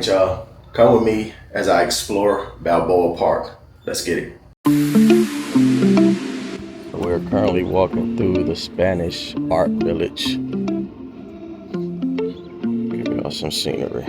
right, y'all. Come with me as I explore Balboa Park. Let's get it. We're currently walking through the Spanish Art Village. Give y'all some scenery.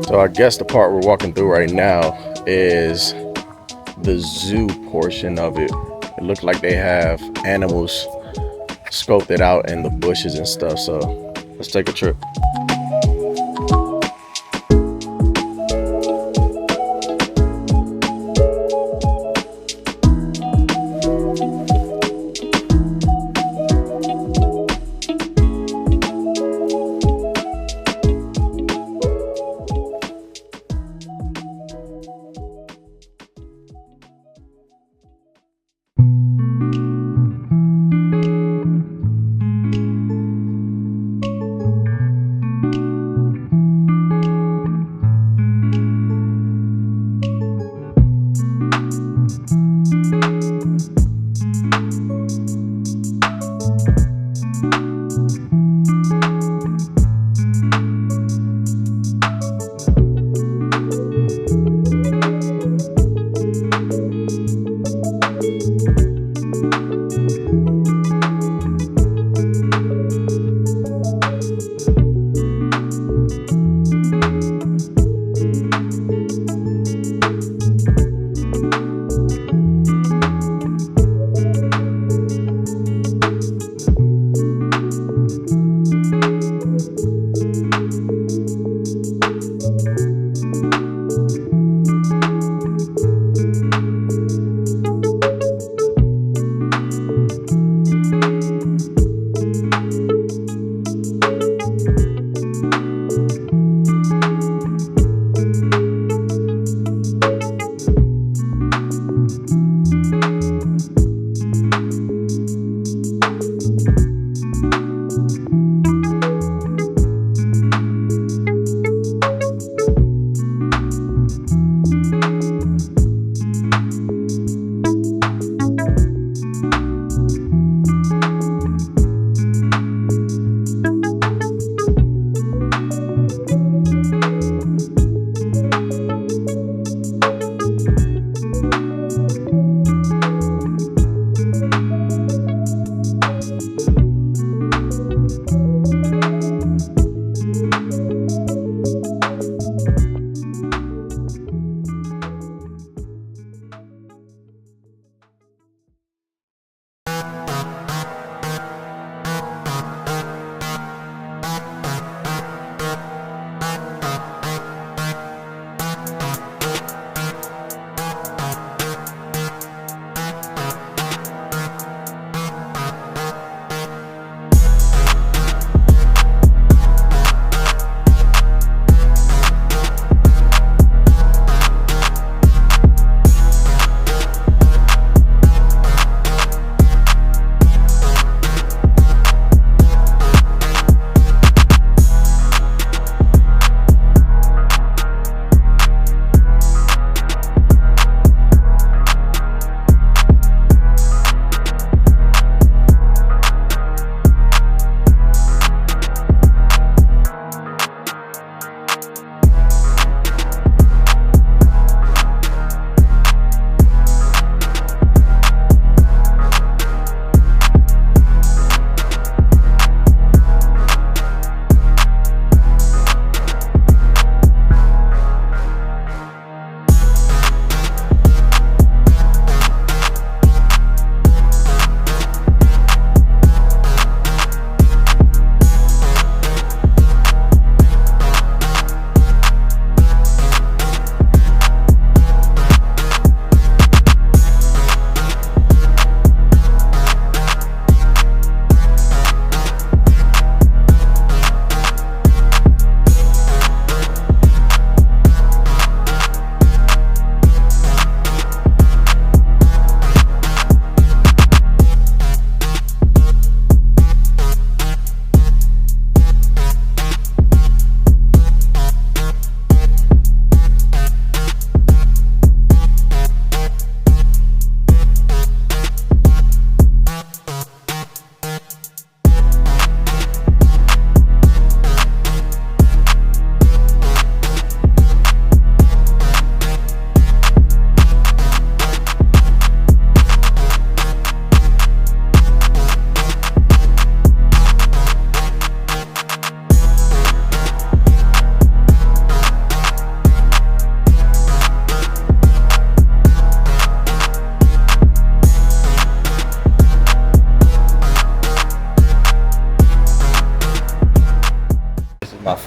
So I guess the part we're walking through right now is the zoo portion of it. It looked like they have animals scoped it out in the bushes and stuff. So let's take a trip.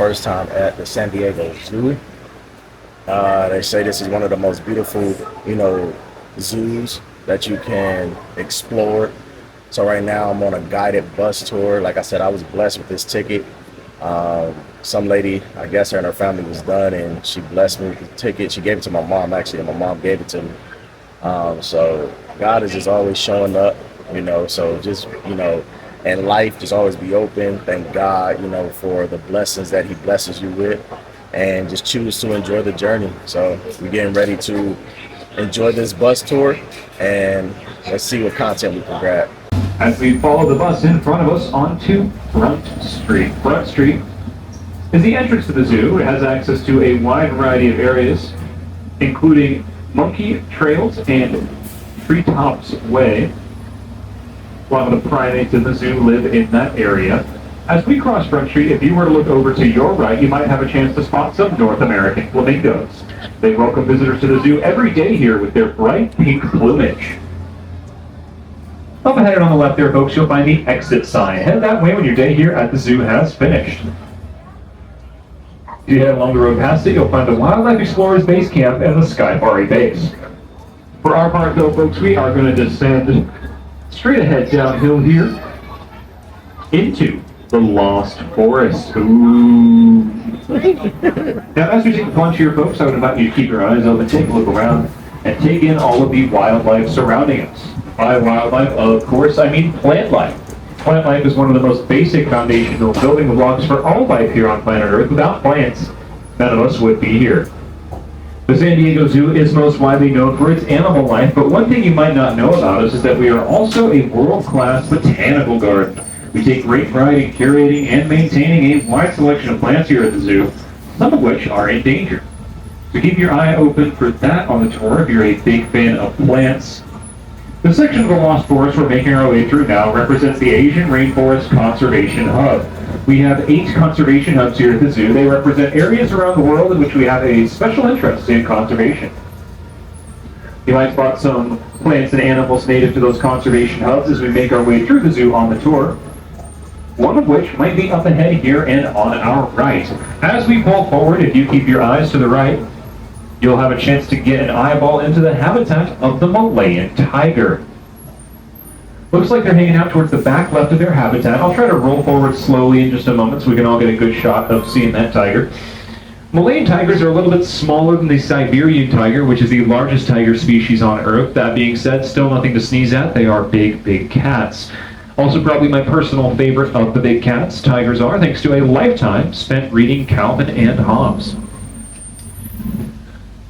first time at the San Diego Zoo. They say this is one of the most beautiful, zoos that you can explore. So right now I'm on a guided bus tour. Like I said, I was blessed with this ticket. Some lady, I guess her and her family was done, and she blessed me with the ticket. She gave it to my mom, actually, and my mom gave it to me. So God is just always showing up, so just, and life just always be open. Thank God, for the blessings that he blesses you with, and just choose to enjoy the journey. So we're getting ready to enjoy this bus tour, and let's see what content we can grab. As we follow the bus in front of us onto Front Street. Front Street is the entrance to the zoo. It has access to a wide variety of areas, including monkey trails and Treetops Way. A lot of the primates in the zoo live in that area. As we cross Front Street, if you were to look over to your right, you might have a chance to spot some North American flamingos. They welcome visitors to the zoo every day here with their bright pink plumage. Up ahead and on the left there, folks, you'll find the exit sign. Head that way when your day here at the zoo has finished. If you head along the road past it, you'll find the Wildlife Explorers Base Camp and the Skyfari Base. For our part, though, folks, we are going to descend straight ahead downhill here into the Lost Forest. Ooh. Now, as we take the plunge here, folks, I would invite you to keep your eyes open, take a look around, and take in all of the wildlife surrounding us. By wildlife, of course, I mean plant life. Plant life is one of the most basic foundational building blocks for all life here on planet Earth. Without plants, none of us would be here. The San Diego Zoo is most widely known for its animal life, but one thing you might not know about us is that we are also a world-class botanical garden. We take great pride in curating and maintaining a wide selection of plants here at the zoo, some of which are endangered. So keep your eye open for that on the tour if you're a big fan of plants. The section of the Lost Forest we're making our way through now represents the Asian Rainforest Conservation Hub. We have 8 conservation hubs here at the zoo. They represent areas around the world in which we have a special interest in conservation. You might spot some plants and animals native to those conservation hubs as we make our way through the zoo on the tour. One of which might be up ahead here and on our right. As we pull forward, if you keep your eyes to the right, you'll have a chance to get an eyeball into the habitat of the Malayan tiger. Looks like they're hanging out towards the back left of their habitat. I'll try to roll forward slowly in just a moment so we can all get a good shot of seeing that tiger. Malayan tigers are a little bit smaller than the Siberian tiger, which is the largest tiger species on Earth. That being said, still nothing to sneeze at. They are big, big cats. Also probably my personal favorite of the big cats, tigers are, thanks to a lifetime spent reading Calvin and Hobbes.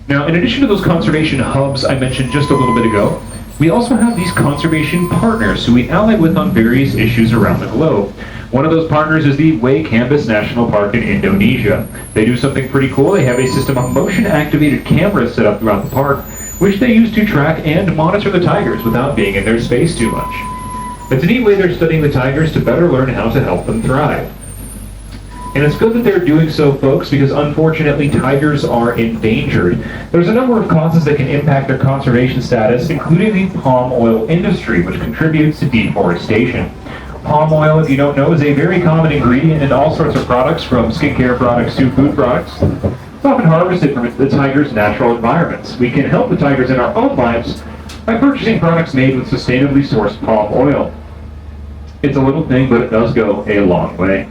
Now, in addition to those conservation hubs I mentioned just a little bit ago, we also have these conservation partners who we ally with on various issues around the globe. One of those partners is the Way Cambis National Park in Indonesia. They do something pretty cool. They have a system of motion-activated cameras set up throughout the park, which they use to track and monitor the tigers without being in their space too much. It's a neat way they're studying the tigers to better learn how to help them thrive. And it's good that they're doing so, folks, because unfortunately tigers are endangered. There's a number of causes that can impact their conservation status, including the palm oil industry, which contributes to deforestation. Palm oil, if you don't know, is a very common ingredient in all sorts of products, from skincare products to food products. It's often harvested from the tiger's natural environments. We can help the tigers in our own lives by purchasing products made with sustainably sourced palm oil. It's a little thing, but it does go a long way.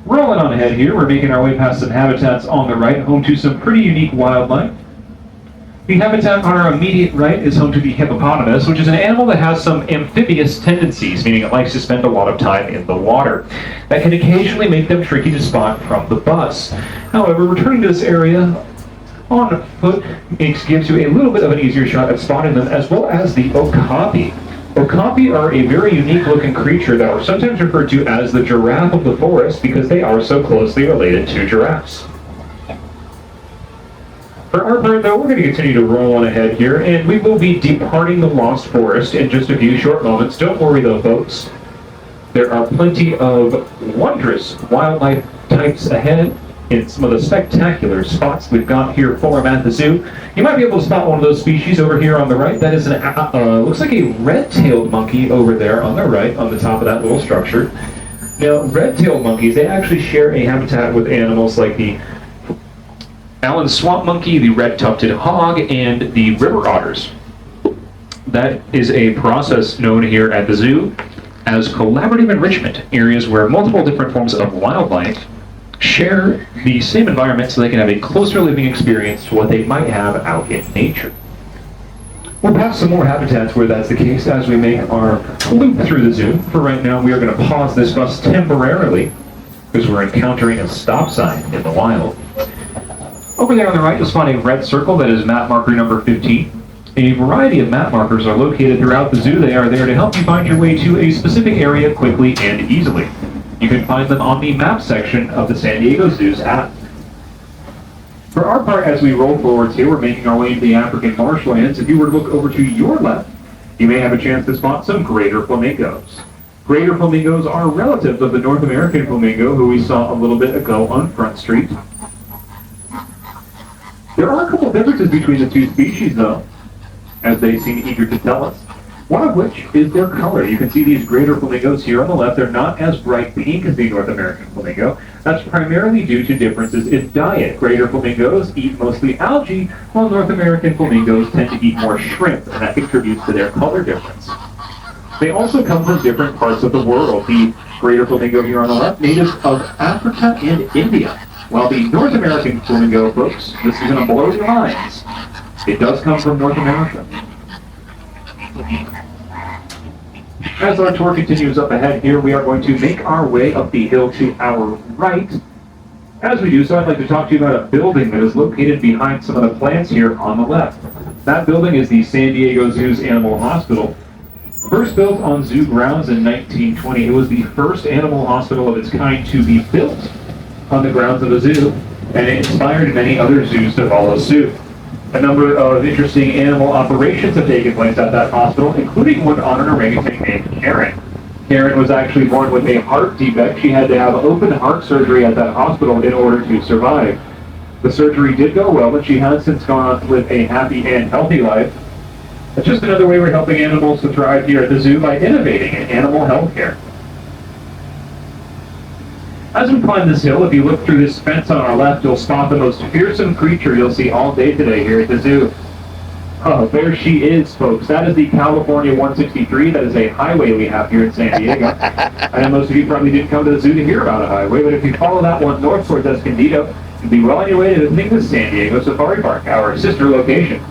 Rolling on ahead here, we're making our way past some habitats on the right, home to some pretty unique wildlife. The habitat on our immediate right is home to the hippopotamus, which is an animal that has some amphibious tendencies, meaning it likes to spend a lot of time in the water. That can occasionally make them tricky to spot from the bus. However, returning to this area on foot gives you a little bit of an easier shot at spotting them, as well as the okapi. Okapi are a very unique looking creature that are sometimes referred to as the giraffe of the forest because they are so closely related to giraffes. For our part, though, we're going to continue to roll on ahead here, and we will be departing the Lost Forest in just a few short moments. Don't worry, though, folks. There are plenty of wondrous wildlife types ahead in some of the spectacular spots we've got here for them at the zoo. You might be able to spot one of those species over here on the right. That is looks like a red-tailed monkey over there on the right, on the top of that little structure. Now, red-tailed monkeys, they actually share a habitat with animals like the Allen swamp monkey, the red-tufted hog, and the river otters. That is a process known here at the zoo as collaborative enrichment, areas where multiple different forms of wildlife share the same environment so they can have a closer living experience to what they might have out in nature. We'll have some more habitats where that's the case as we make our loop through the zoo. For right now, we are going to pause this bus temporarily because we're encountering a stop sign in the wild. Over there on the right, you'll spot a red circle that is map marker number 15. A variety of map markers are located throughout the zoo. They are there to help you find your way to a specific area quickly and easily. You can find them on the map section of the San Diego Zoo's app. For our part, as we roll forwards here, we're making our way into the African marshlands. If you were to look over to your left, you may have a chance to spot some greater flamingos. Greater flamingos are relatives of the North American flamingo, who we saw a little bit ago on Front Street. There are a couple differences between the two species, though, as they seem eager to tell us. One of which is their color. You can see these greater flamingos here on the left. They're not as bright pink as the North American flamingo. That's primarily due to differences in diet. Greater flamingos eat mostly algae, while North American flamingos tend to eat more shrimp, and that contributes to their color difference. They also come from different parts of the world. The greater flamingo here on the left, native of Africa and India, while the North American flamingo, folks, this is going to blow your minds. It does come from North America. As our tour continues up ahead here, we are going to make our way up the hill to our right. As we do so, I'd like to talk to you about a building that is located behind some of the plants here on the left. That building is the San Diego Zoo's Animal Hospital. First built on zoo grounds in 1920, it was the first animal hospital of its kind to be built on the grounds of a zoo, and it inspired many other zoos to follow suit. A number of interesting animal operations have taken place at that hospital, including one on an orangutan named Karen. Karen was actually born with a heart defect. She had to have open heart surgery at that hospital in order to survive. The surgery did go well, but she has since gone on to live a happy and healthy life. It's just another way we're helping animals to thrive here at the zoo by innovating in animal health care. As we climb this hill, if you look through this fence on our left, you'll spot the most fearsome creature you'll see all day today here at the zoo. Oh, there she is, folks. That is the California 163. That is a highway we have here in San Diego. I know most of you probably didn't come to the zoo to hear about a highway, but if you follow that one north towards Escondido, you'll be well on your way to visiting the San Diego Safari Park, our sister location.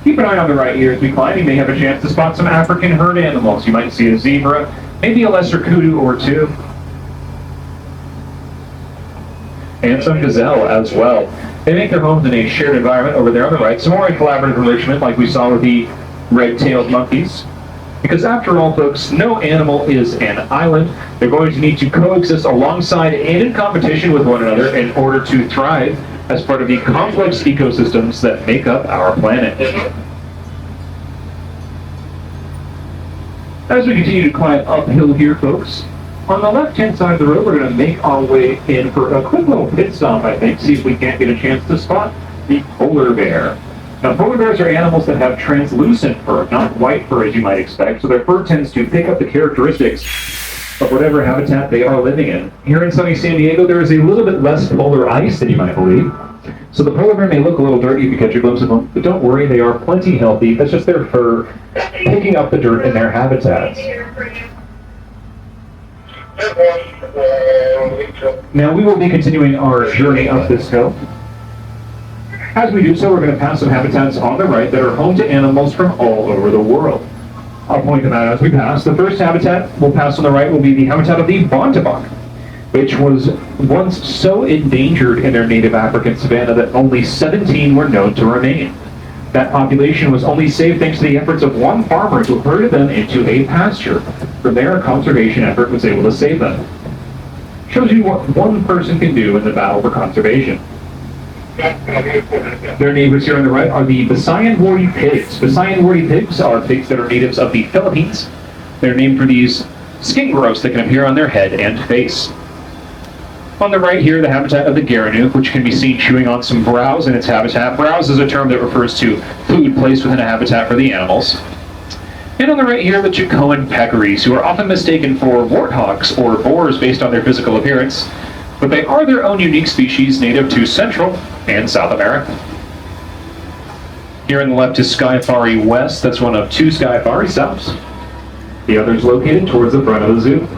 Keep an eye on the right here as we climb. You may have a chance to spot some African herd animals. You might see a zebra, maybe a lesser kudu or two, and some gazelle as well. They make their homes in a shared environment over there on the right. Some more collaborative enrichment like we saw with the red-tailed monkeys. Because after all, folks, no animal is an island. They're going to need to coexist alongside and in competition with one another in order to thrive as part of the complex ecosystems that make up our planet. As we continue to climb uphill here, folks, on the left-hand side of the road, we're going to make our way in for a quick little pit stop, I think, see if we can't get a chance to spot the polar bear. Now, polar bears are animals that have translucent fur, not white fur as you might expect, so their fur tends to pick up the characteristics of whatever habitat they are living in. Here in sunny San Diego, there is a little bit less polar ice than you might believe, so the polar bear may look a little dirty if you catch a glimpse of them, but don't worry, they are plenty healthy. That's just their fur picking up the dirt in their habitats. Now we will be continuing our journey up this hill. As we do so, we're going to pass some habitats on the right that are home to animals from all over the world. I'll point them out as we pass. The first habitat we'll pass on the right will be the habitat of the bontebok, which was once so endangered in their native African savanna that only 17 were known to remain. That population was only saved thanks to the efforts of one farmer who herded them into a pasture. From there, a conservation effort was able to save them. Shows you what one person can do in the battle for conservation. Their neighbors here on the right are the Visayan warty pigs. Visayan warty pigs are pigs that are natives of the Philippines. They're named for these skin growths that can appear on their head and face. On the right here, the habitat of the Gerenuk, which can be seen chewing on some browse in its habitat. Browse is a term that refers to food placed within a habitat for the animals. And on the right here, the Chicoan peccaries, who are often mistaken for warthogs or boars based on their physical appearance, but they are their own unique species native to Central and South America. Here on the left is Skyfari West. That's one of 2 Skyfari stops. The other is located towards the front of the zoo.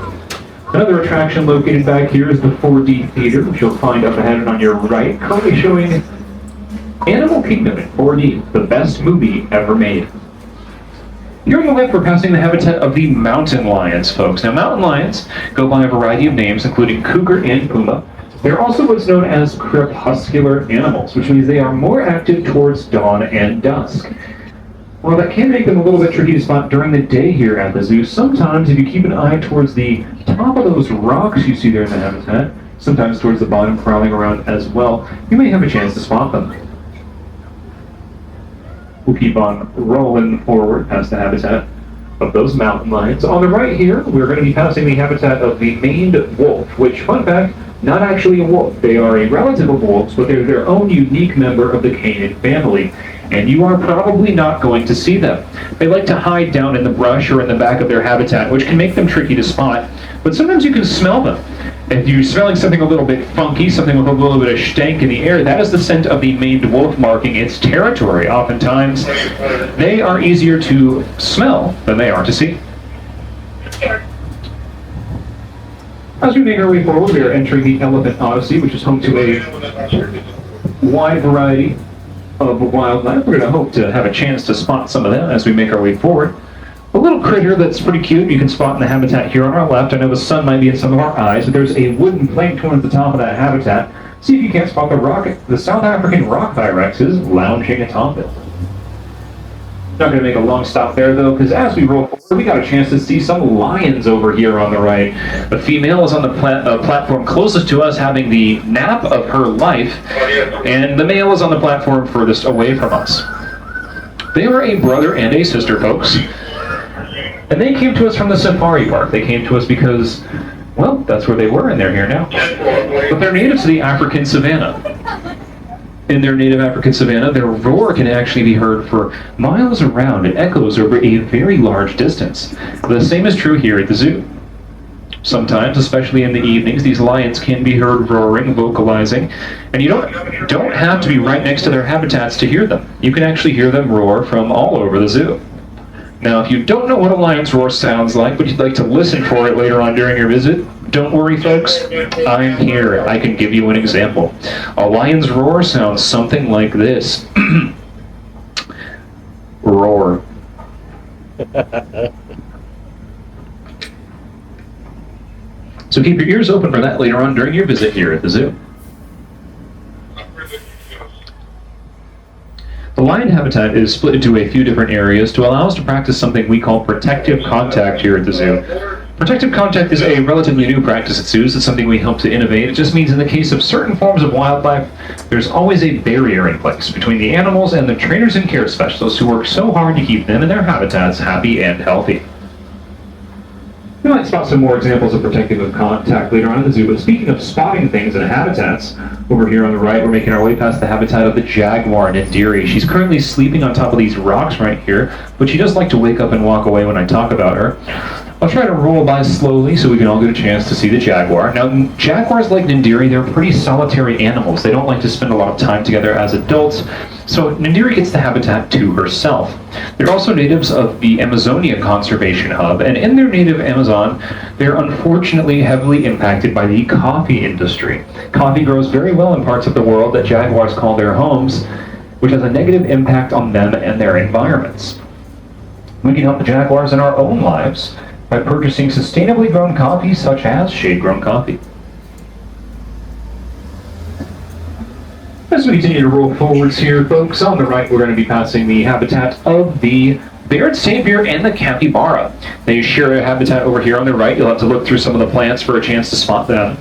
Another attraction located back here is the 4D Theater, which you'll find up ahead and on your right, currently showing Animal Kingdom in 4D, the best movie ever made. Here on the left, we're passing the habitat of the mountain lions, folks. Now, mountain lions go by a variety of names, including cougar and puma. They're also what's known as crepuscular animals, which means they are more active towards dawn and dusk. While that can make them a little bit tricky to spot during the day here at the zoo, sometimes if you keep an eye towards the top of those rocks you see there in the habitat, sometimes towards the bottom crawling around as well, you may have a chance to spot them. We'll keep on rolling forward past the habitat of those mountain lions. On the right here, we're going to be passing the habitat of the maned wolf, which, fun fact, not actually a wolf. They are a relative of wolves, but they're their own unique member of the canid family. And you are probably not going to see them. They like to hide down in the brush or in the back of their habitat, which can make them tricky to spot, but sometimes you can smell them. If you're smelling something a little bit funky, something with a little bit of stank in the air, that is the scent of the maned wolf marking its territory. Oftentimes, they are easier to smell than they are to see. As we make our way forward, we are entering the Elephant Odyssey, which is home to a wide variety of wildlife. We're going to hope to have a chance to spot some of them as we make our way forward. A little critter that's pretty cute you can spot in the habitat here on our left. I know the sun might be in some of our eyes, but there's a wooden plank towards the top of that habitat. See if you can't spot the South African rock Thyrexes lounging atop it. Not going to make a long stop there, though, because as we roll forward, we got a chance to see some lions over here on the right. The female is on the platform closest to us, having the nap of her life, and the male is on the platform furthest away from us. They were a brother and a sister, folks, and they came to us from the safari park. They came to us because, well, that's where they were, and they're here now. But they're native to the African savanna. In their native African savanna, their roar can actually be heard for miles around. It echoes over a very large distance. The same is true here at the zoo. Sometimes, especially in the evenings, these lions can be heard roaring, vocalizing, and you don't have to be right next to their habitats to hear them. You can actually hear them roar from all over the zoo. Now, if you don't know what a lion's roar sounds like, but you'd like to listen for it later on during your visit, don't worry, folks. I'm here. I can give you an example. A lion's roar sounds something like this. Roar. So keep your ears open for that later on during your visit here at the zoo. The lion habitat is split into a few different areas to allow us to practice something we call protective contact here at the zoo. Protective contact is a relatively new practice at zoos. It's something we help to innovate. It just means in the case of certain forms of wildlife, there's always a barrier in place between the animals and the trainers and care specialists who work so hard to keep them and their habitats happy and healthy. We might spot some more examples of protective contact later on in the zoo, but speaking of spotting things in habitats, over here on the right, we're making our way past the habitat of the jaguar Nindiri. She's currently sleeping on top of these rocks right here, but she does like to wake up and walk away when I talk about her. I'll try to roll by slowly so we can all get a chance to see the jaguar. Now, jaguars like Nindiri, they're pretty solitary animals. They don't like to spend a lot of time together as adults, so Nindiri gets the habitat to herself. They're also natives of the Amazonia Conservation Hub, and in their native Amazon, they're unfortunately heavily impacted by the coffee industry. Coffee grows very well in parts of the world that jaguars call their homes, which has a negative impact on them and their environments. We can help the jaguars in our own lives by purchasing sustainably grown coffee such as shade-grown coffee. As we continue to roll forwards here, folks, on the right we're going to be passing the habitat of the Baird's tapir and the capybara. They share a habitat over here on the right. You'll have to look through some of the plants for a chance to spot them.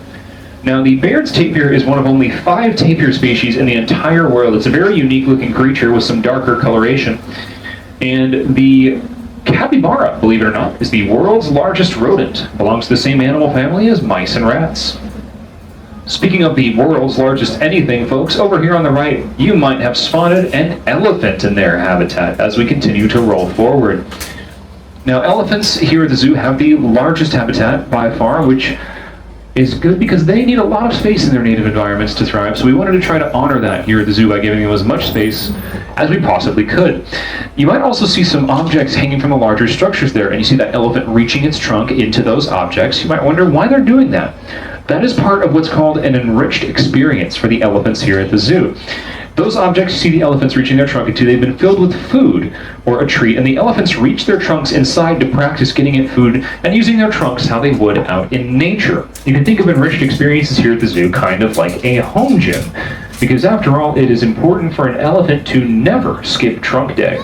Now, the Baird's tapir is one of only 5 tapir species in the entire world. It's a very unique looking creature with some darker coloration. And the capybara, believe it or not, is the world's largest rodent. Belongs to the same animal family as mice and rats. Speaking of the world's largest anything, folks, over here on the right, you might have spotted an elephant in their habitat as we continue to roll forward. Now, elephants here at the zoo have the largest habitat by far, which is good because they need a lot of space in their native environments to thrive. So we wanted to try to honor that here at the zoo by giving them as much space as we possibly could. You might also see some objects hanging from the larger structures there, and you see that elephant reaching its trunk into those objects. You might wonder why they're doing that. That is part of what's called an enriched experience for the elephants here at the zoo. Those objects you see the elephants reaching their trunk into, they've been filled with food or a treat, and the elephants reach their trunks inside to practice getting at food and using their trunks how they would out in nature. You can think of enriched experiences here at the zoo kind of like a home gym, because after all, it is important for an elephant to never skip trunk day.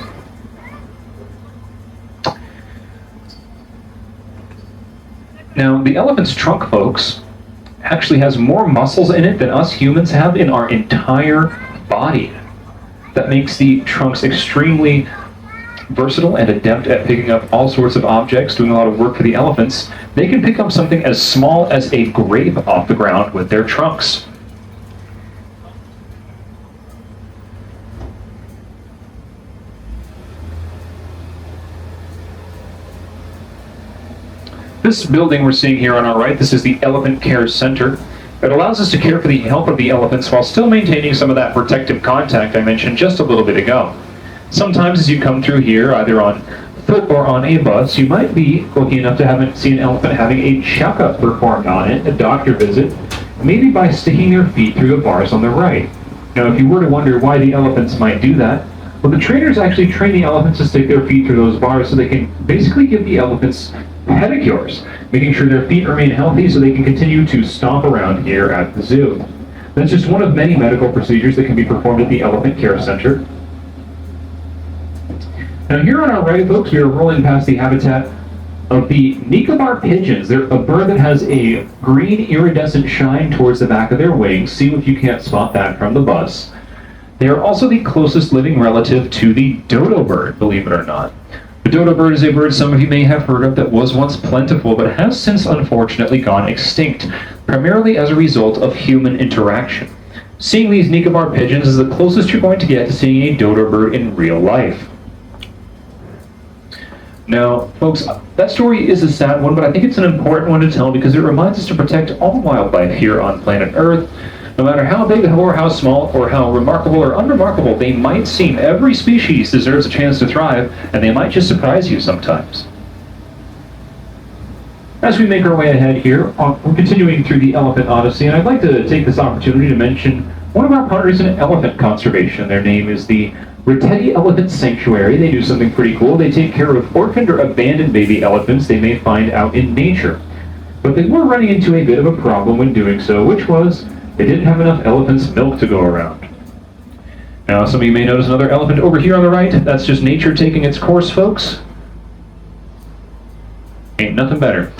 Now, the elephant's trunk, folks, actually has more muscles in it than us humans have in our entire body. That makes the trunks extremely versatile and adept at picking up all sorts of objects, doing a lot of work for the elephants. They can pick up something as small as a grape off the ground with their trunks. This building we're seeing here on our right, this is the Elephant Care Center. It allows us to care for the health of the elephants while still maintaining some of that protective contact I mentioned just a little bit ago. Sometimes as you come through here, either on foot or on a bus, you might be lucky enough to see an elephant having a checkup performed on it, a doctor visit, maybe by sticking their feet through the bars on the right. Now, if you were to wonder why the elephants might do that, well, the trainers actually train the elephants to stick their feet through those bars so they can basically give the elephants pedicures, making sure their feet remain healthy so they can continue to stomp around here at the zoo. That's just one of many medical procedures that can be performed at the Elephant Care Center. Now here on our right, folks, we are rolling past the habitat of the Nicobar pigeons. They're a bird that has a green iridescent shine towards the back of their wings. See if you can't spot that from the bus. They are also the closest living relative to the dodo bird, believe it or not. The dodo bird is a bird some of you may have heard of that was once plentiful but has since unfortunately gone extinct, primarily as a result of human interaction. Seeing these Nicobar pigeons is the closest you're going to get to seeing a dodo bird in real life. Now, folks, that story is a sad one, but I think it's an important one to tell because it reminds us to protect all wildlife here on planet Earth. No matter how big or how small or how remarkable or unremarkable they might seem, every species deserves a chance to thrive, and they might just surprise you sometimes. As we make our way ahead here, we're continuing through the Elephant Odyssey, and I'd like to take this opportunity to mention one of our partners in elephant conservation. Their name is the Ritteti Elephant Sanctuary. They do something pretty cool. They take care of orphaned or abandoned baby elephants they may find out in nature. But they were running into a bit of a problem when doing so, which was they didn't have enough elephant's milk to go around. Now, some of you may notice another elephant over here on the right. That's just nature taking its course, folks. Ain't nothing better.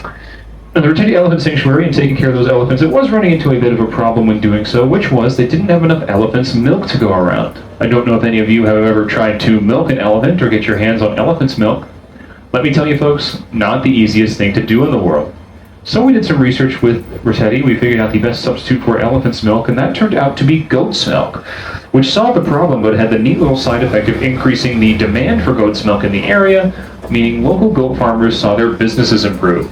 Now, the Ritteti Elephant Sanctuary and taking care of those elephants, it was running into a bit of a problem when doing so, which was they didn't have enough elephant's milk to go around. I don't know if any of you have ever tried to milk an elephant or get your hands on elephant's milk. Let me tell you, folks, not the easiest thing to do in the world. So we did some research with Ritteti. We figured out the best substitute for elephant's milk, and that turned out to be goat's milk, which solved the problem but had the neat little side effect of increasing the demand for goat's milk in the area, meaning local goat farmers saw their businesses improve.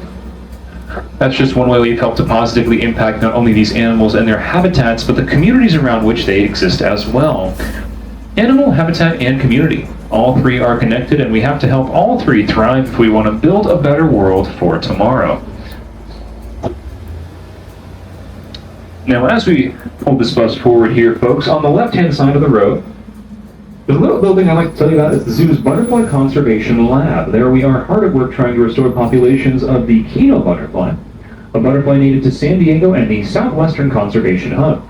That's just one way we've helped to positively impact not only these animals and their habitats, but the communities around which they exist as well. Animal, habitat, and community. All three are connected, and we have to help all three thrive if we want to build a better world for tomorrow. Now, as we hold this bus forward here, folks, on the left-hand side of the road, there's a little building I'd like to tell you about. It's the zoo's Butterfly Conservation Lab. There we are hard at work trying to restore populations of the Kino butterfly, a butterfly native to San Diego and the Southwestern Conservation Hub.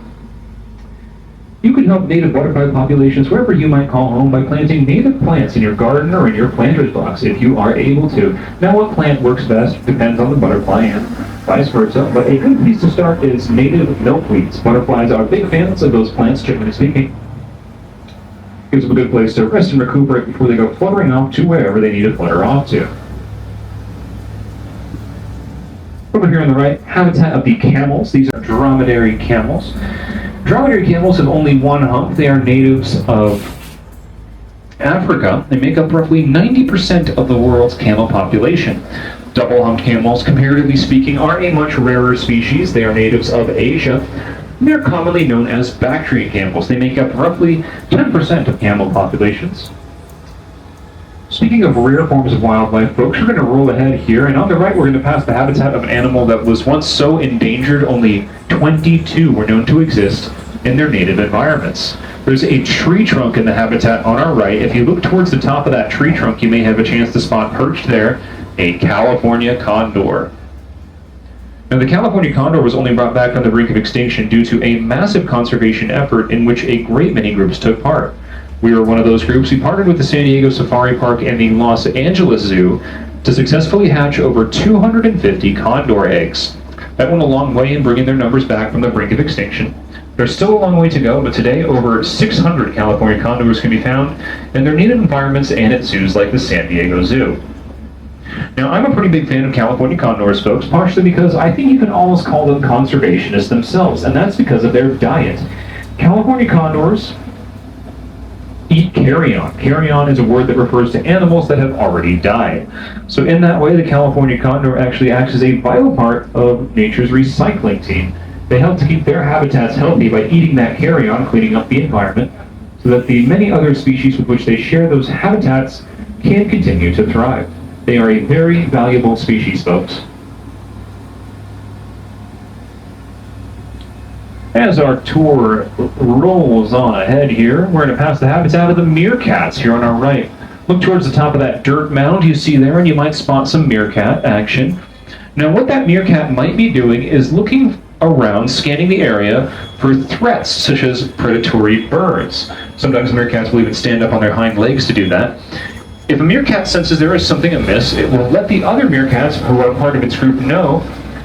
You can help native butterfly populations wherever you might call home by planting native plants in your garden or in your planter's box if you are able to. Now, what plant works best depends on the butterfly and vice versa, but a good place to start is native milkweeds. Butterflies are big fans of those plants, generally speaking. Gives them a good place to rest and recuperate before they go fluttering off to wherever they need to flutter off to. Over here on the right, habitat of the camels. These are dromedary camels. Dromedary camels have only one hump. They are natives of Africa, they make up roughly 90% of the world's camel population. Double-humped camels, comparatively speaking, are a much rarer species. They are natives of Asia. They're commonly known as Bactrian camels. They make up roughly 10% of camel populations. Speaking of rare forms of wildlife, folks, we're going to roll ahead here, and on the right we're going to pass the habitat of an animal that was once so endangered only 22 were known to exist in their native environments. There's a tree trunk in the habitat on our right. If you look towards the top of that tree trunk, you may have a chance to spot perched there a California condor. Now, the California condor was only brought back from the brink of extinction due to a massive conservation effort in which a great many groups took part. We were one of those groups. We partnered with the San Diego Safari Park and the Los Angeles Zoo to successfully hatch over 250 condor eggs. That went a long way in bringing their numbers back from the brink of extinction. There's still a long way to go, but today over 600 California condors can be found in their native environments and at zoos like the San Diego Zoo. Now, I'm a pretty big fan of California condors, folks, partially because I think you can almost call them conservationists themselves, and that's because of their diet. California condors eat carrion. Carrion is a word that refers to animals that have already died. So in that way, the California condor actually acts as a vital part of nature's recycling team. They help to keep their habitats healthy by eating that carrion, cleaning up the environment, so that the many other species with which they share those habitats can continue to thrive. They are a very valuable species, folks. As our tour rolls on ahead here, we're going to pass the habitat of the meerkats here on our right. Look towards the top of that dirt mound you see there, and you might spot some meerkat action. Now, what that meerkat might be doing is looking around, scanning the area for threats such as predatory birds. Sometimes meerkats will even stand up on their hind legs to do that. If a meerkat senses there is something amiss, it will let the other meerkats who are part of its group know,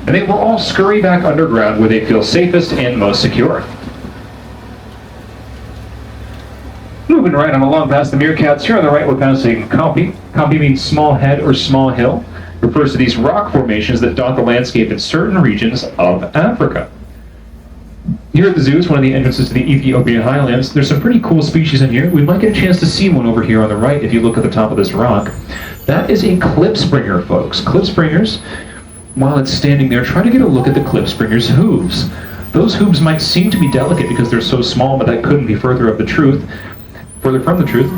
and they will all scurry back underground where they feel safest and most secure. Moving right on along past the meerkats, here on the right we're passing Kampi. Kampi means small head or small hill. It refers to these rock formations that dot the landscape in certain regions of Africa. Here at the zoo, it's one of the entrances to the Ethiopian highlands. There's some pretty cool species in here. We might get a chance to see one over here on the right if you look at the top of this rock. That is a klipspringer, folks. Klipspringers, while it's standing there, try to get a look at the klipspringer's hooves. Those hooves might seem to be delicate because they're so small, but that couldn't be further from the truth.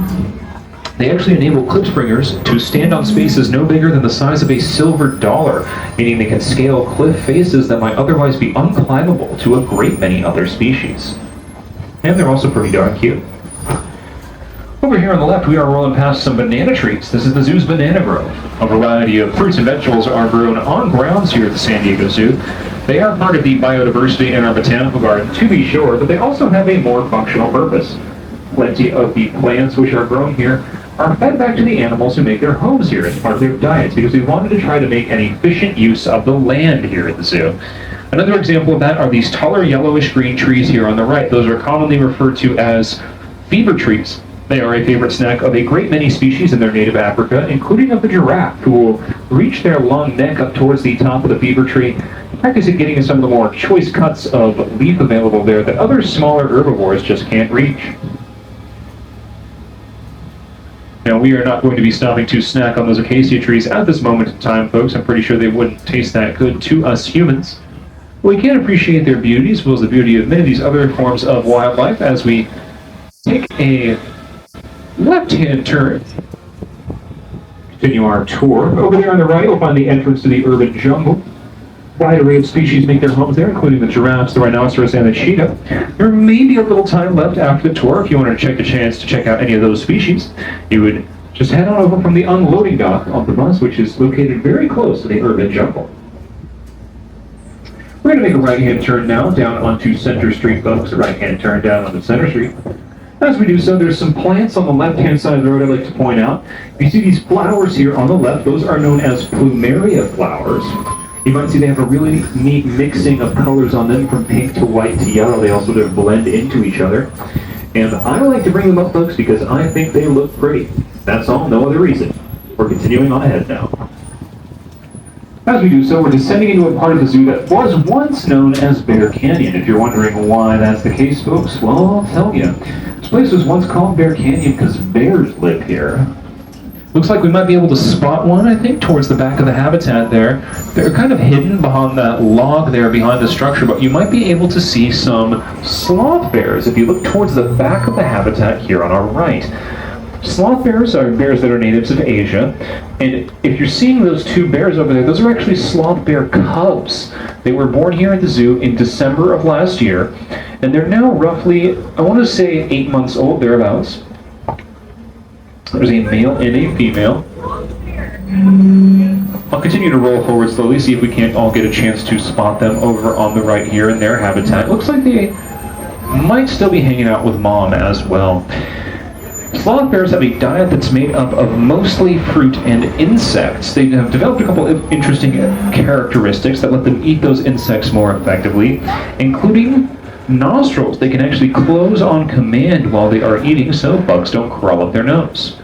They actually enable klipspringers to stand on spaces no bigger than the size of a silver dollar, meaning they can scale cliff faces that might otherwise be unclimbable to a great many other species. And they're also pretty darn cute. Over here on the left, we are rolling past some banana trees. This is the zoo's banana grove. A variety of fruits and vegetables are grown on grounds here at the San Diego Zoo. They are part of the biodiversity in our botanical garden, to be sure, but they also have a more functional purpose. Plenty of the plants which are grown here are fed back to the animals who make their homes here as part of their diets, because we wanted to try to make an efficient use of the land here at the zoo. Another example of that are these taller yellowish green trees here on the right. Those are commonly referred to as fever trees. They are a favorite snack of a great many species in their native Africa, including of the giraffe, who will reach their long neck up towards the top of the fever tree, practicing getting some of the more choice cuts of leaf available there that other smaller herbivores just can't reach. Now, we are not going to be stopping to snack on those acacia trees at this moment in time, folks. I'm pretty sure they wouldn't taste that good to us humans. We can appreciate their beauty, as well as the beauty of many of these other forms of wildlife, as we take a left-hand turn. Continue our tour. Over there on the right, we'll find the entrance to the urban jungle. Wide array of species make their homes there, including the giraffes, the rhinoceros, and the cheetah. There may be a little time left after the tour if you wanted to check the chance to check out any of those species. You would just head on over from the unloading dock of the bus, which is located very close to the urban jungle. We're going to make a right-hand turn now down onto Center Street, folks. A right-hand turn down onto Center Street. As we do so, there's some plants on the left-hand side of the road I'd like to point out. You see these flowers here on the left. Those are known as plumeria flowers. You might see they have a really neat mixing of colors on them, from pink to white to yellow. They also sort of blend into each other. And I like to bring them up, folks, because I think they look pretty. That's all, no other reason. We're continuing on ahead now. As we do so, we're descending into a part of the zoo that was once known as Bear Canyon. If you're wondering why that's the case, folks, well, I'll tell you. It's place was once called Bear Canyon because bears live here. Looks like we might be able to spot one, I think, towards the back of the habitat there. They're kind of hidden behind that log there behind the structure, but you might be able to see some sloth bears if you look towards the back of the habitat here on our right. Sloth bears are bears that are natives of Asia, and if you're seeing those two bears over there, those are actually sloth bear cubs. They were born here at the zoo in December of last year, and they're now roughly, I want to say 8 months old, thereabouts. There's a male and a female. I'll continue to roll forward slowly, see if we can't all get a chance to spot them over on the right here in their habitat. Looks like they might still be hanging out with mom as well. Sloth bears have a diet that's made up of mostly fruit and insects. They have developed a couple of interesting characteristics that let them eat those insects more effectively, including nostrils. They can actually close on command while they are eating so bugs don't crawl up their nose.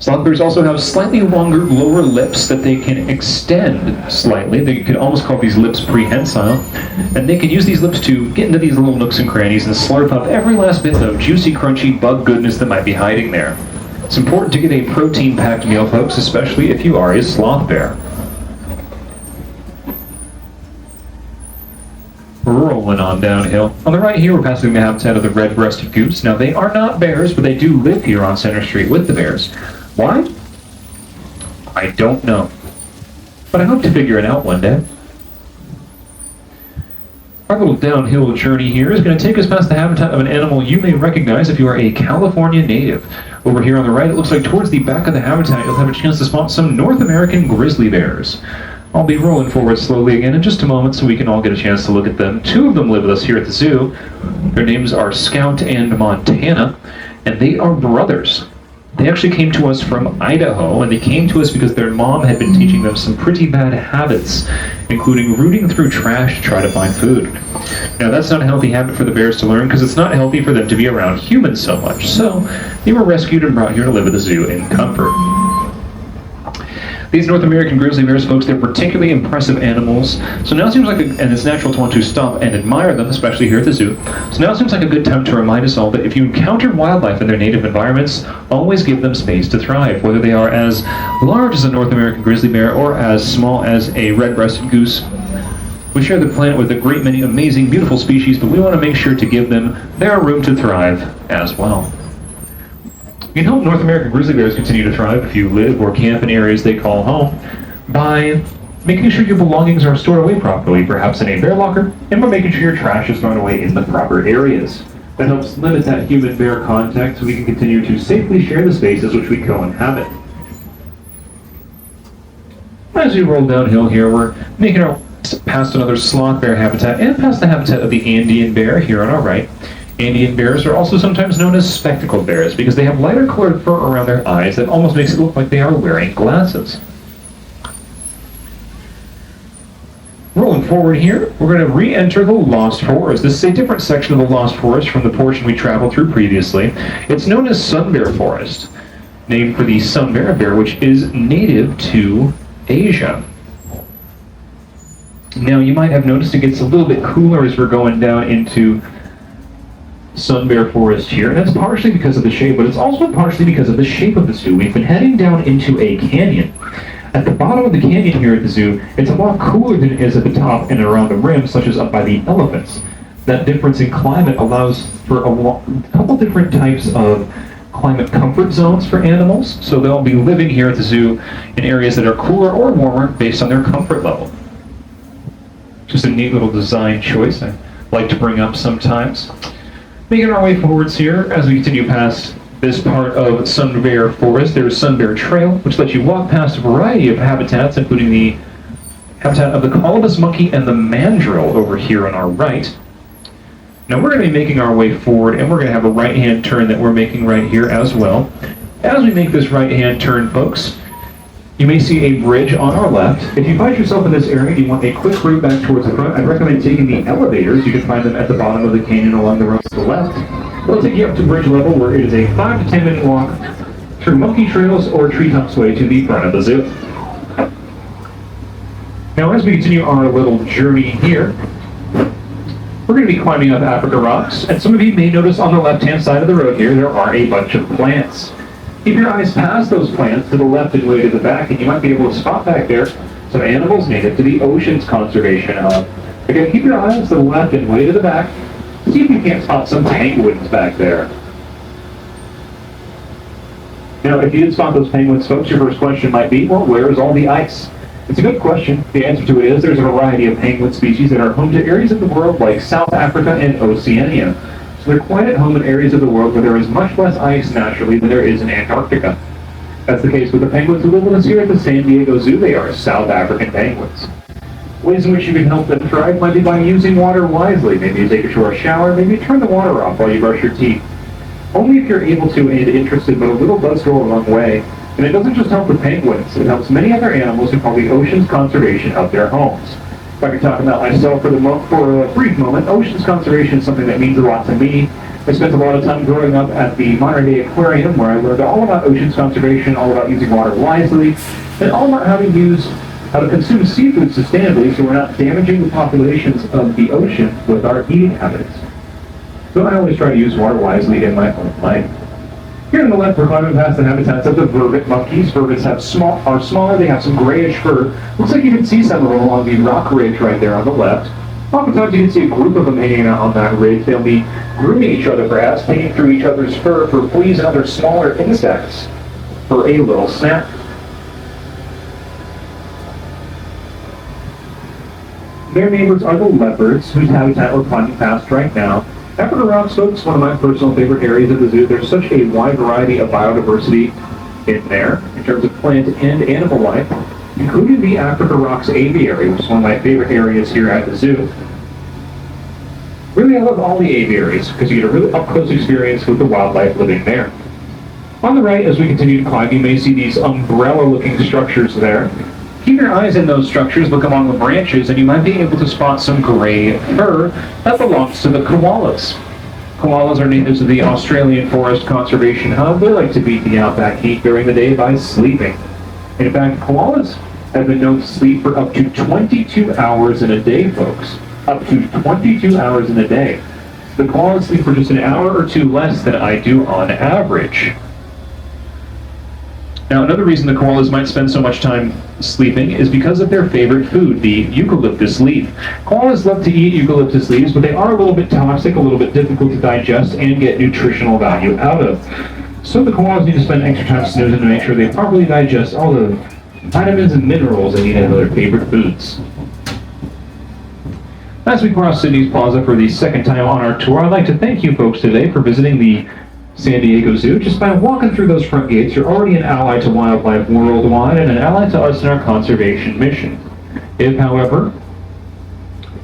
Sloth bears also have slightly longer lower lips that they can extend slightly. They could almost call these lips prehensile. And they can use these lips to get into these little nooks and crannies and slurp up every last bit of juicy, crunchy bug goodness that might be hiding there. It's important to get a protein-packed meal, folks, especially if you are a sloth bear. Rolling on downhill. On the right here, we're passing the habitat of the red-breasted goose. Now, they are not bears, but they do live here on Center Street with the bears. Why? I don't know. But I hope to figure it out one day. Our little downhill journey here is going to take us past the habitat of an animal you may recognize if you are a California native. Over here on the right, it looks like towards the back of the habitat, you'll have a chance to spot some North American grizzly bears. I'll be rolling forward slowly again in just a moment so we can all get a chance to look at them. Two of them live with us here at the zoo. Their names are Scout and Montana, and they are brothers. They actually came to us from Idaho, and they came to us because their mom had been teaching them some pretty bad habits, including rooting through trash to try to find food. Now, that's not a healthy habit for the bears to learn because it's not healthy for them to be around humans so much. So, they were rescued and brought here to live at the zoo in comfort. These North American grizzly bears, folks, they're particularly impressive animals. So now it seems like, and it's natural to want to stop and admire them, especially here at the zoo. So now it seems like a good time to remind us all that if you encounter wildlife in their native environments, always give them space to thrive, whether they are as large as a North American grizzly bear or as small as a red-breasted goose. We share the planet with a great many amazing, beautiful species, but we want to make sure to give them their room to thrive as well. You can help North American grizzly bears continue to thrive if you live or camp in areas they call home by making sure your belongings are stored away properly, perhaps in a bear locker, and by making sure your trash is thrown away in the proper areas. That helps limit that human-bear contact so we can continue to safely share the spaces which we co-inhabit. As we roll downhill here, we're making our way past another sloth bear habitat and past the habitat of the Andean bear here on our right. Andean bears are also sometimes known as spectacled bears because they have lighter colored fur around their eyes that almost makes it look like they are wearing glasses. Rolling forward here, we're going to re-enter the Lost Forest. This is a different section of the Lost Forest from the portion we traveled through previously. It's known as Sun Bear Forest, named for the sun bear, which is native to Asia. Now, you might have noticed it gets a little bit cooler as we're going down into Sun Bear Forest here, and that's partially because of the shade, but it's also partially because of the shape of the zoo. We've been heading down into a canyon. At the bottom of the canyon here at the zoo, it's a lot cooler than it is at the top and around the rim, such as up by the elephants. That difference in climate allows for a couple different types of climate comfort zones for animals, so they'll be living here at the zoo in areas that are cooler or warmer based on their comfort level. Just a neat little design choice I like to bring up sometimes. Making our way forwards here as we continue past this part of Sun Bear Forest. There's Sun Bear Trail, which lets you walk past a variety of habitats, including the habitat of the colobus monkey and the mandrill over here on our right. Now we're going to be making our way forward, and we're going to have a right-hand turn that we're making right here as well. As we make this right-hand turn, folks, you may see a bridge on our left. If you find yourself in this area and you want a quick route back towards the front, I'd recommend taking the elevators. You can find them at the bottom of the canyon along the road to the left. They'll take you up to bridge level, where it is a 5 to 10 minute walk through monkey trails or treetops way to the front of the zoo. Now as we continue our little journey here, We're going to be climbing up Africa rocks, and some of you may notice on the left-hand side of the road here, there are a bunch of plants. Keep your eyes past those plants to the left and way to the back, and you might be able to spot back there some animals native to the Oceans Conservation Hub. Again, keep your eyes to the left and way to the back. See if you can't spot some penguins back there. Now, if you did spot those penguins, folks, your first question might be, well, where is all the ice? It's a good question. The answer to it is there's a variety of penguin species that are home to areas of the world like South Africa and Oceania. So they're quite at home in areas of the world where there is much less ice naturally than there is in Antarctica. That's the case with the penguins who live with us here at the San Diego Zoo. They are South African penguins. Ways in which you can help them thrive might be by using water wisely. Maybe you take a short shower, maybe you turn the water off while you brush your teeth. Only if you're able to and interested, but a little does go a long way. And it doesn't just help the penguins, it helps many other animals who call the Oceans Conservation Hub their homes. If I could talk about myself for a brief moment, Oceans Conservation is something that means a lot to me. I spent a lot of time growing up at the modern day aquarium where I learned all about oceans conservation, all about using water wisely, and all about how to consume seafood sustainably so we're not damaging the populations of the ocean with our eating habits. So I always try to use water wisely in my own life. Here on the left, we're climbing past the habitats of the vervet monkeys. Vervets are smaller, they have some grayish fur. Looks like you can see some of them along the rock ridge right there on the left. Oftentimes you can see a group of them hanging out on that ridge. They'll be grooming each other perhaps, picking through each other's fur for fleas and other smaller insects for a little snack. Their neighbors are the leopards, whose habitat we're climbing past right now. Africa Rocks, folks, one of my personal favorite areas of the zoo. There's such a wide variety of biodiversity in there, in terms of plant and animal life, including the Africa Rocks aviary, which is one of my favorite areas here at the zoo. Really, I love all the aviaries, because you get a really up-close experience with the wildlife living there. On the right, as we continue to climb, you may see these umbrella-looking structures there. Keep your eyes in those structures, look along the branches, and you might be able to spot some gray fur that belongs to the koalas. Koalas are natives of the Australian Forest Conservation Hub. They like to beat the outback heat during the day by sleeping. In fact, koalas have been known to sleep for up to 22 hours in a day, folks. Up to 22 hours in a day. The koalas sleep for just an hour or two less than I do on average. Now, another reason the koalas might spend so much time sleeping is because of their favorite food, the eucalyptus leaf. Koalas love to eat eucalyptus leaves, but they are a little bit toxic, a little bit difficult to digest, and get nutritional value out of. So the koalas need to spend extra time snoozing to make sure they properly digest all the vitamins and minerals they need in their favorite foods. As we cross Sydney's Plaza for the second time on our tour, I'd like to thank you folks today for visiting the San Diego Zoo. Just by walking through those front gates, you're already an ally to wildlife worldwide and an ally to us in our conservation mission. If, however,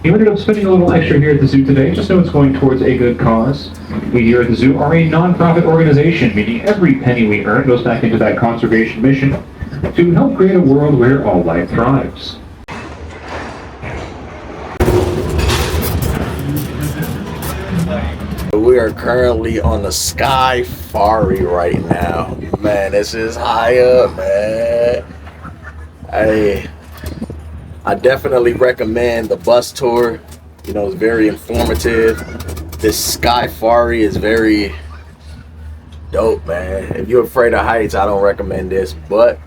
you ended up spending a little extra here at the zoo today, just know it's going towards a good cause. We here at the zoo are a non-profit organization, meaning every penny we earn goes back into that conservation mission to help create a world where all life thrives. We are currently on the Skyfari right now. Man, this is high up, man. I definitely recommend the bus tour. You know, it's very informative. This Skyfari is very dope, man. If you're afraid of heights, I don't recommend this, but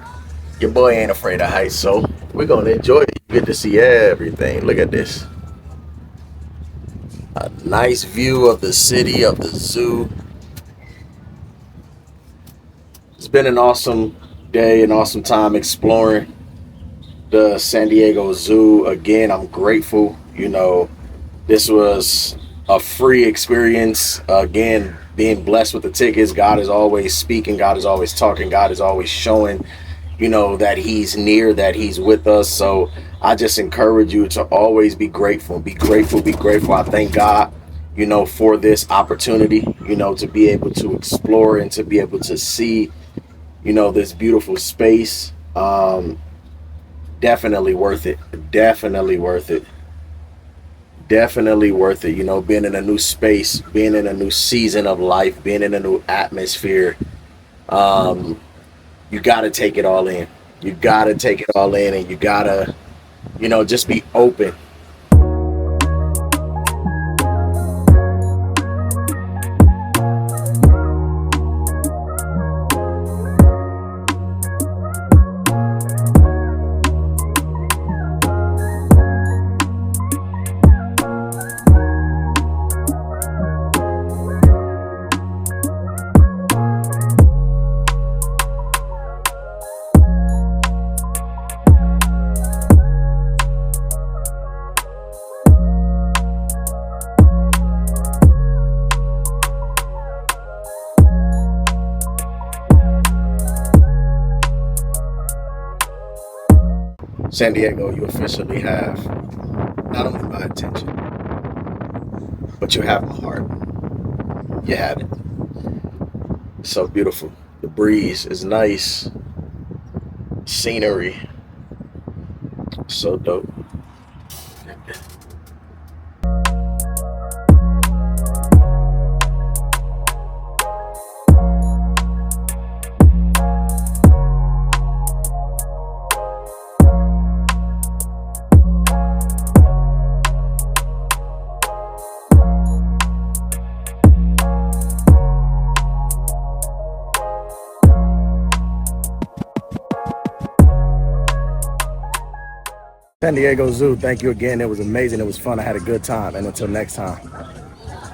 your boy ain't afraid of heights, so we're gonna enjoy it. You get to see everything. Look at this. A nice view of the city, of the zoo. It's been an awesome day, an awesome time exploring the San Diego Zoo. Again, I'm grateful. You know, this was a free experience. Again, being blessed with the tickets. God is always speaking. God is always talking. God is always showing, you know, that he's near, that he's with us. So I just encourage you to always be grateful. Be grateful, be grateful. I thank God, you know, for this opportunity, you know, to be able to explore and to be able to see, you know, this beautiful space. Definitely worth it. Definitely worth it. Definitely worth it. You know, being in a new space, being in a new season of life, being in a new atmosphere. You got to take it all in. You got to take it all in, and you got to, you know, just be open. San Diego, you officially have not only my attention, but you have my heart. You have it. So beautiful. The breeze is nice. Scenery. So dope. San Diego Zoo, thank you again. It was amazing. It was fun. I had a good time. And until next time.